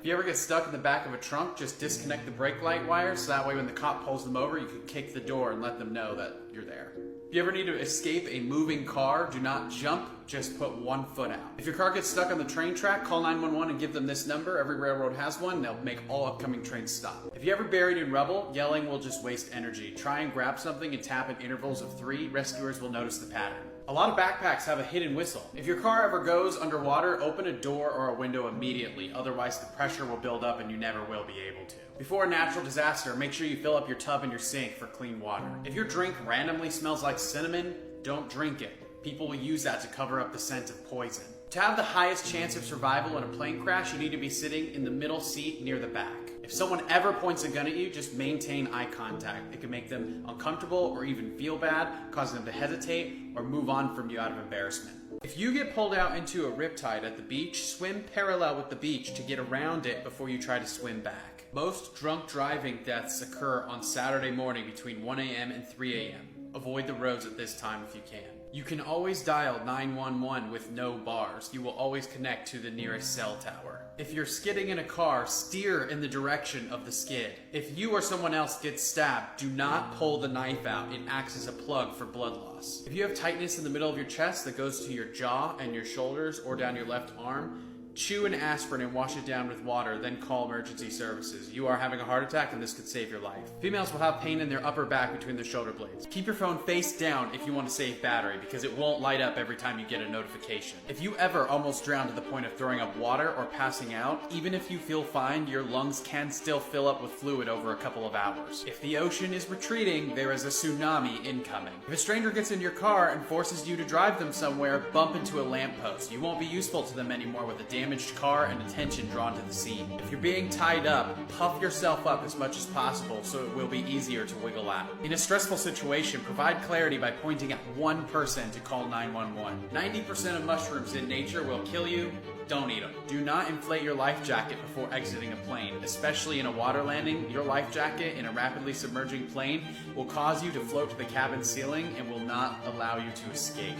If you ever get stuck in the back of a trunk, just disconnect the brake light wires so that way when the cop pulls them over, you can kick the door and let them know that you're there. If you ever need to escape a moving car, do not jump, just put one foot out. If your car gets stuck on the train track, call 911 and give them this number. Every railroad has one, and they'll make all upcoming trains stop. If you're ever buried in rubble, yelling will just waste energy. Try and grab something and tap in intervals of 3. Rescuers will notice the pattern. A lot of backpacks have a hidden whistle. If your car ever goes underwater, open a door or a window immediately. Otherwise, the pressure will build up and you never will be able to. Before a natural disaster, make sure you fill up your tub and your sink for clean water. If your drink randomly smells like cinnamon, don't drink it. People will use that to cover up the scent of poison. To have the highest chance of survival in a plane crash, you need to be sitting in the middle seat near the back. If someone ever points a gun at you, just maintain eye contact. It can make them uncomfortable or even feel bad, causing them to hesitate or move on from you out of embarrassment. If you get pulled out into a riptide at the beach, swim parallel with the beach to get around it before you try to swim back. Most drunk driving deaths occur on Saturday morning between 1 a.m. and 3 a.m. Avoid the roads at this time if you can. You can always dial 911 with no bars. You will always connect to the nearest cell tower. If you're skidding in a car, steer in the direction of the skid. If you or someone else gets stabbed, do not pull the knife out. It acts as a plug for blood loss. If you have tightness in the middle of your chest that goes to your jaw and your shoulders or down your left arm, chew an aspirin and wash it down with water, then call emergency services. You are having a heart attack and this could save your life. Females will have pain in their upper back between their shoulder blades. Keep your phone face down if you want to save battery because it won't light up every time you get a notification. If you ever almost drown to the point of throwing up water or passing out, even if you feel fine, your lungs can still fill up with fluid over a couple of hours. If the ocean is retreating, there is a tsunami incoming. If a stranger gets in your car and forces you to drive them somewhere, bump into a lamppost. You won't be useful to them anymore with a damaged car and attention drawn to the scene. If you're being tied up, puff yourself up as much as possible so it will be easier to wiggle out. In a stressful situation, provide clarity by pointing at one person to call 911. 90% of mushrooms in nature will kill you. Don't eat them. Do not inflate your life jacket before exiting a plane, especially in a water landing. Your life jacket in a rapidly submerging plane will cause you to float to the cabin ceiling and will not allow you to escape.